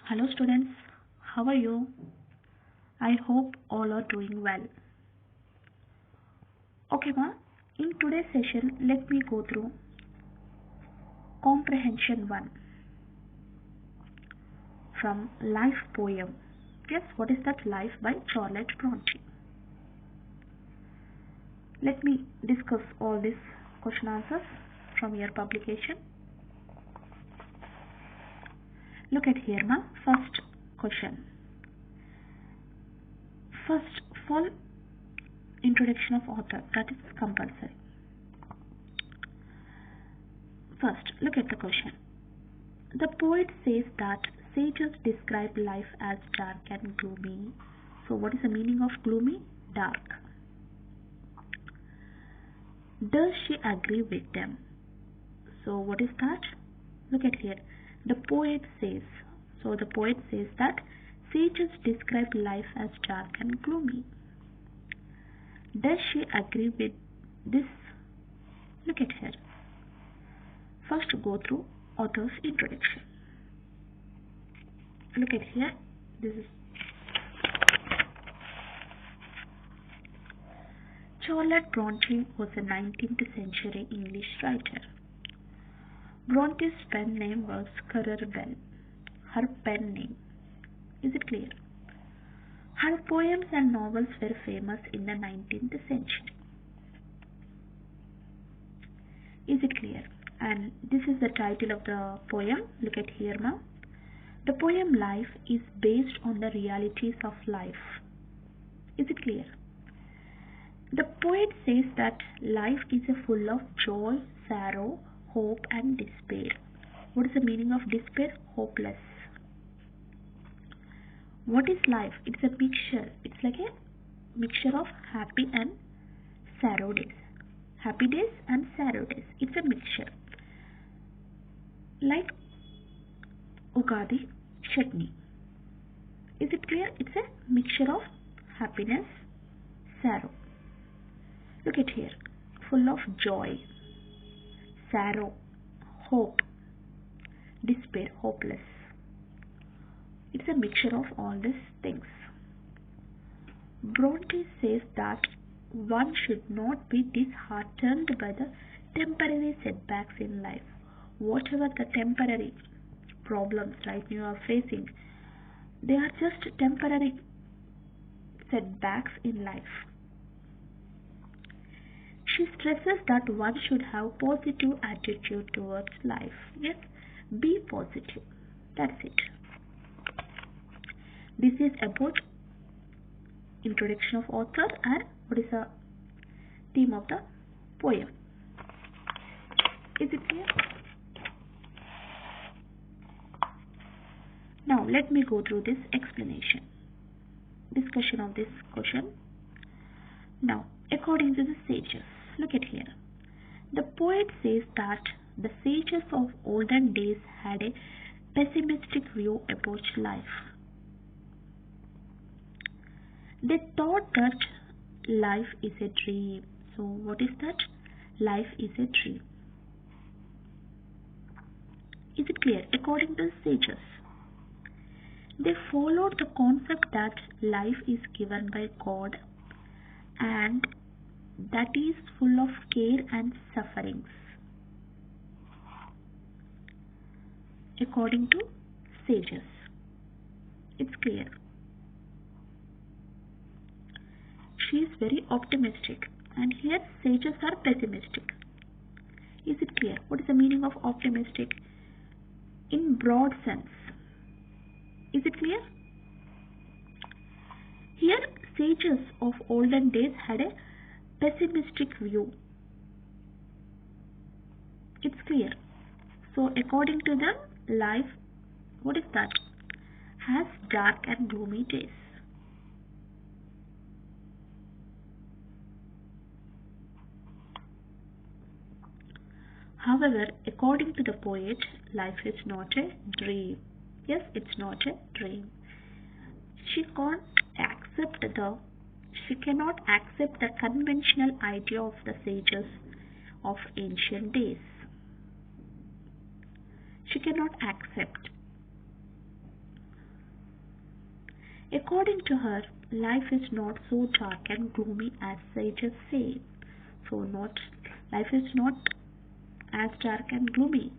Hello students, how are you? I hope all are doing well. Okay ma, in today's session let me go through comprehension 1 from Life poem. Yes, what is that? Life by Charlotte Bronte. Let me discuss all these question answers from your publication. Look at here ma, first question. First, full introduction of author, that is compulsory. First, look at the question. The poet says that sages describe life as dark and gloomy. So what is the meaning of gloomy? Dark. Does she agree with them? So what is that? Look at here. The poet says. So the poet says that sages describe life as dark and gloomy. Does she agree with this? Look at here. First go through author's introduction. Look at here. This is Charlotte Bronte was a 19th century English writer. Bronte's pen name was Currer Bell. Her pen name. Is it clear? Her poems and novels were famous in the 19th century. Is it clear? And this is the title of the poem. Look at here now. The poem Life is based on the realities of life. Is it clear? The poet says that life is full of joy, sorrow, hope and despair. What is the meaning of despair? Hopeless. What is life? It's a mixture. It's like a mixture of happy and sorrow days. Happy days and sorrow days. It's a mixture. Like Ugadi chutney. Is it clear? It's a mixture of happiness, sorrow. Look at here. Full of joy, sorrow, hope, despair, hopeless. It's a mixture of all these things. Bronte says that one should not be disheartened by the temporary setbacks in life. Whatever the temporary problems right now you are facing, they are just temporary setbacks in life. She stresses that one should have positive attitude towards life. Yes, be positive. That's it. This is about introduction of author and what is the theme of the poem. Is it clear? Now let me go through this explanation. Discussion of this question. Now, according to the sages, look at here. The poet says that the sages of olden days had a pessimistic view about life. They thought that life is a dream. So what is that? Life is a dream. Is it clear? According to the sages, they followed the concept that life is given by God and that is full of care and sufferings. According to sages, it's clear. She is very optimistic and here sages are pessimistic. Is it clear? What is the meaning of optimistic? In broad sense. Is it clear? Here sages of olden days had a pessimistic view. It's clear. So according to them, life, what is that? Has dark and gloomy days. However, according to the poet, life is not a dream. Yes, it's not a dream. She cannot accept the conventional idea of the sages of ancient days. She cannot accept. According to her, life is not so dark and gloomy as sages say. So life is not as dark and gloomy.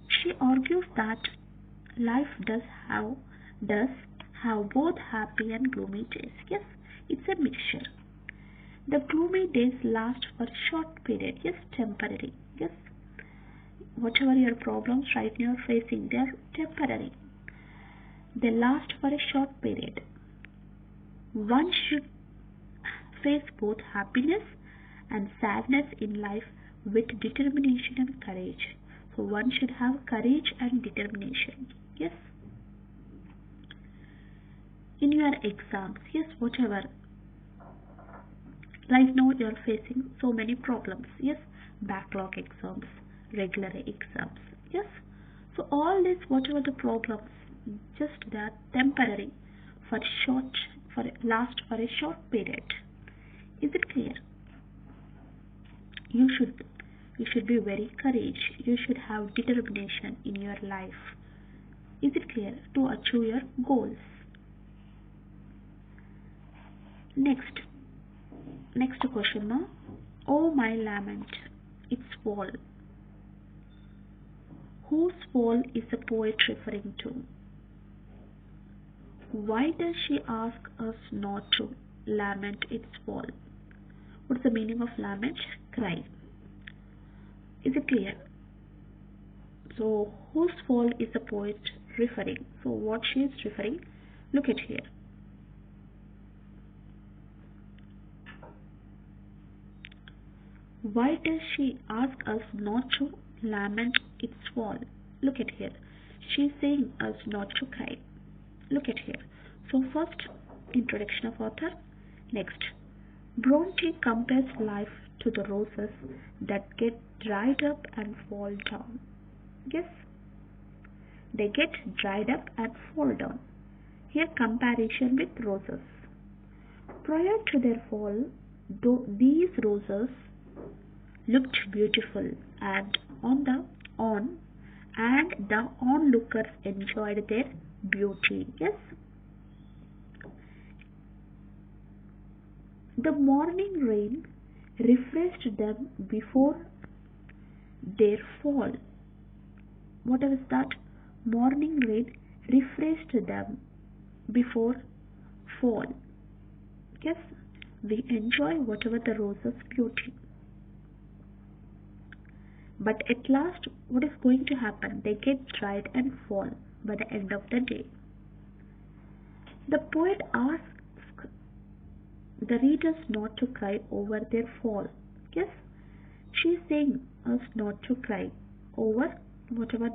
She argues that life does have both happy and gloomy days. Yes, it's a mixture. The gloomy days last for a short period. Yes, temporary. Yes, whatever your problems right now you're facing, they are temporary. They last for a short period. One should face both happiness and sadness in life with determination and courage. So one should have courage and determination. Yes. In your exams, yes, whatever. Right now you are facing so many problems. Yes, backlog exams, regular exams. Yes. So all this, whatever the problems, just that temporary, for last for a short period. Is it clear? You should be very courage. You should have determination in your life. Is it clear? To achieve your goals. Next question, ma. Oh my lament, its fall. Whose fall is the poet referring to? Why does she ask us not to lament its fall? What's the meaning of lament? Cry. Is it clear? So, whose fall is the poet referring? So, what she is referring? Look at here. Why does she ask us not to lament its fall? Look at here. She is saying us not to cry. Look at here. So, first, introduction of author. Next, Bronte compares life to the roses that get dried up and fall down. Yes, they get dried up and fall down. Here, comparison with roses. Prior to their fall, these roses looked beautiful, and the onlookers enjoyed their beauty. Yes, the morning rain refreshed them before their fall. What is that? Morning rain refreshed them before fall. Yes, we enjoy whatever the rose's beauty. But at last, what is going to happen? They get dried and fall by the end of the day. The poet asks the readers not to cry over their fall. Yes, she is saying us not to cry over whatever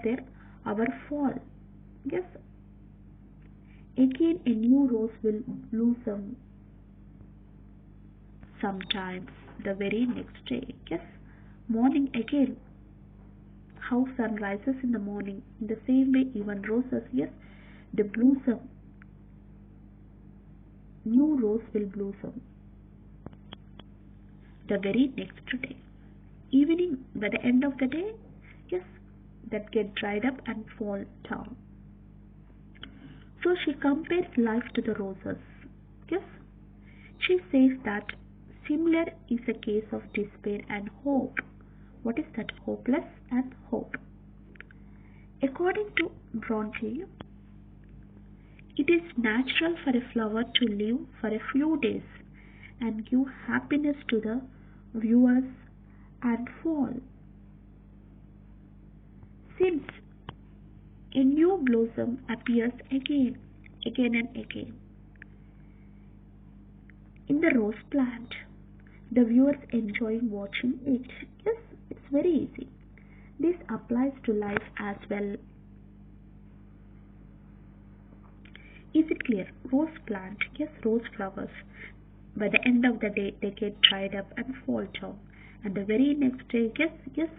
our fall. Yes, again a new rose will blossom sometimes the very next day. Yes, morning again. How sun rises in the morning, in the same way even roses, yes, they blossom. New rose will blossom the very next day. Evening, by the end of the day, yes, that get dried up and fall down. So she compares life to the roses. Yes, she says that similar is a case of despair and hope. What is that? Hopeless and hope. According to Bronte, it is natural for a flower to live for a few days and give happiness to the viewers and fall. Since a new blossom appears again and again in the rose plant, the viewers enjoy watching it. Yes, it's very easy. This applies to life as well. Is it clear? Rose plant, yes, rose flowers. By the end of the day, they get dried up and fall down. And the very next day, yes,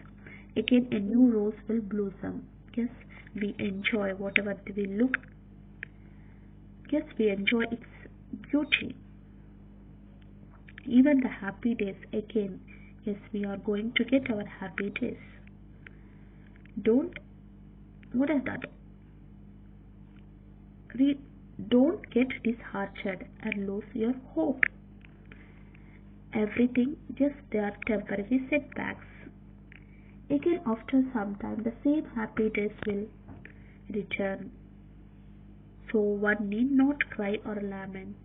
again a new rose will blossom. Yes, we enjoy whatever we look. Yes, we enjoy its beauty. Even the happy days again, yes, we are going to get our happy days. What is that? Don't get disheartened and lose your hope. Everything, just there are temporary setbacks. Again, after some time, the same happy days will return. So one need not cry or lament.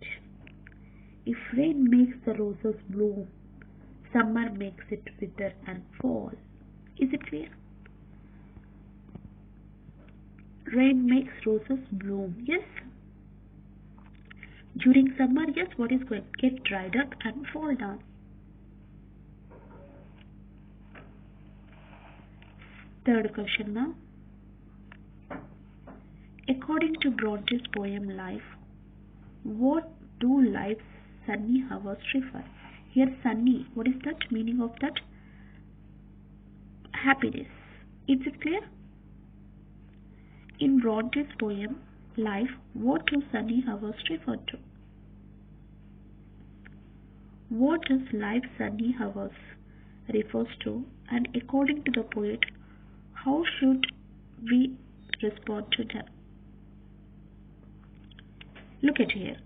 If rain makes the roses bloom, summer makes it wither and fall. Is it clear? Rain makes roses bloom. Yes. During summer, yes, what is going to get dried up and fall down? Third question now. According to Bronte's poem Life, what do life's sunny hours refer? Here sunny, what is that meaning of that? Happiness. Is it clear? In Bronte's poem Life, what do sunny hours refer to? What does life's sunny hours refers to, and according to the poet, how should we respond to them? Look at here.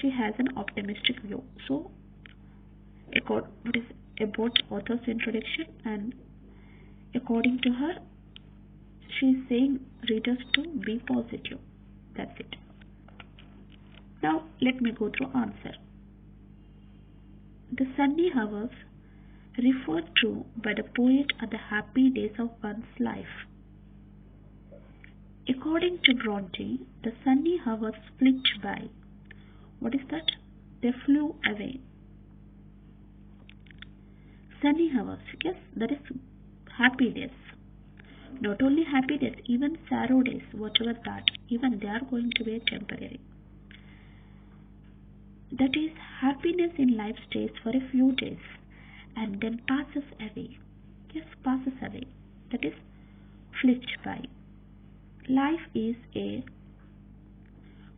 She has an optimistic view. So, what is about author's introduction, and according to her, she is saying readers to be positive. That's it. Now, let me go through answer. The sunny hours referred to by the poet are the happy days of one's life. According to Bronte, the sunny hours flit by. What is that? They flew away. Sunny hours, yes, that is happy days. Not only happy days, even sorrow days, whatever that, even they are going to be temporary. That is, happiness in life stays for a few days and then passes away. Yes, passes away. That is, flits by. Life is a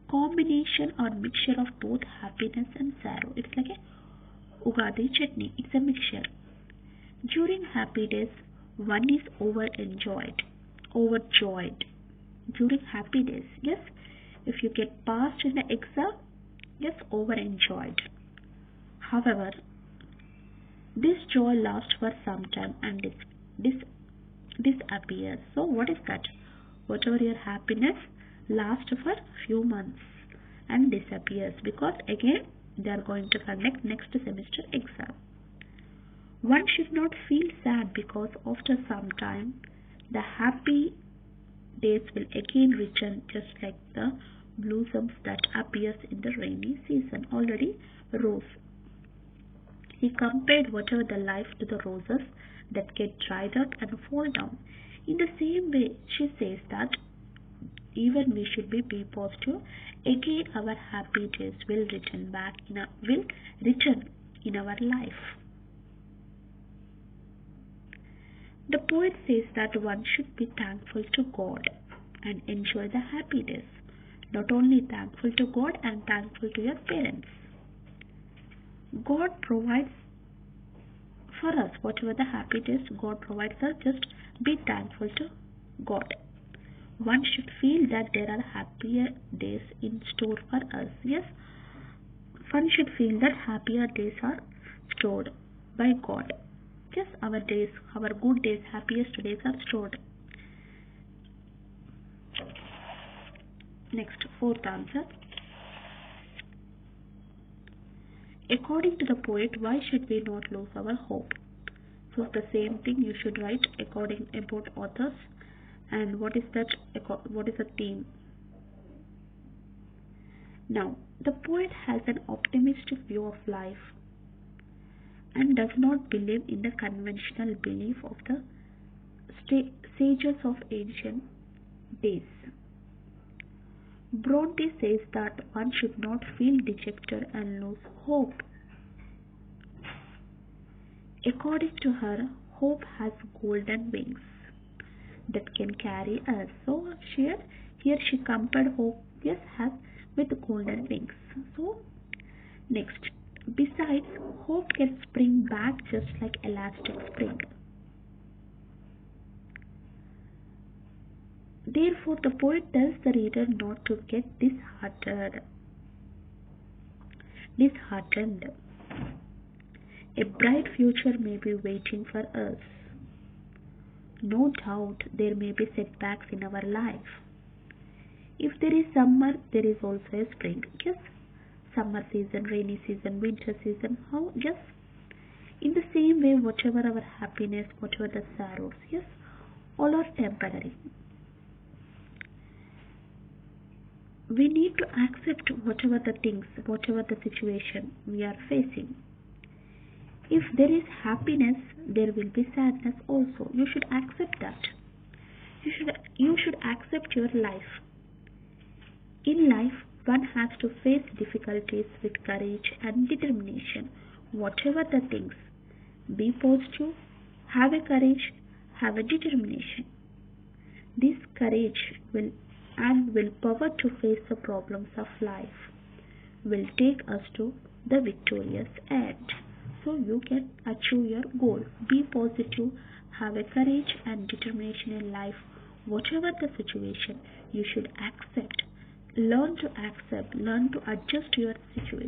combination or mixture of both happiness and sorrow. It's like a Ugadi chutney. It's a mixture. During happy days, one is overjoyed. During happy days, yes, if you get passed in the exam, yes, overjoyed. However, this joy lasts for some time and disappears. So what is that? Whatever your happiness lasts for few months and disappears, because again they are going to conduct next semester exam. One should not feel sad, because after some time the happy days will again return, just like the blossoms that appears in the rainy season. Already rose. He compared whatever the life to the roses that get dried up and fall down. In the same way, she says that even we should be positive. Again, our happy days will return in our life. The poet says that one should be thankful to God and enjoy the happy days. Not only thankful to God and thankful to your parents. God provides for us whatever the happy days God provides us. Just be thankful to God. One should feel that there are happier days in store for us. Yes, one should feel that happier days are stored by God. Yes, our days, our good days, happiest days are stored. Next, fourth answer. According to the poet, why should we not lose our hope? So the same thing you should write according about authors, and what is that? What is the theme? Now, the poet has an optimistic view of life and does not believe in the conventional belief of the sages of ancient days. Bronte says that one should not feel dejected and lose hope. According to her, hope has golden wings that can carry us. So here she compared hope, yes, has with golden wings. So next, besides, hope can spring back just like elastic spring. Therefore, the poet tells the reader not to get disheartened. A bright future may be waiting for us. No doubt there may be setbacks in our life. If there is summer, there is also a spring. Yes, summer season, rainy season, winter season. How? Yes. In the same way, whatever our happiness, whatever the sorrows, yes, all are temporary. We need to accept whatever the things, whatever the situation we are facing. If there is happiness, there will be sadness also. You should accept that. You should accept your life. In life, one has to face difficulties with courage and determination. Whatever the things, be positive, have a courage, have a determination. This courage will willpower to face the problems of life will take us to the victorious end. So you can achieve your goal. Be positive, have a courage and determination in life. Whatever the situation, you should accept. Learn to accept, learn to adjust your situation.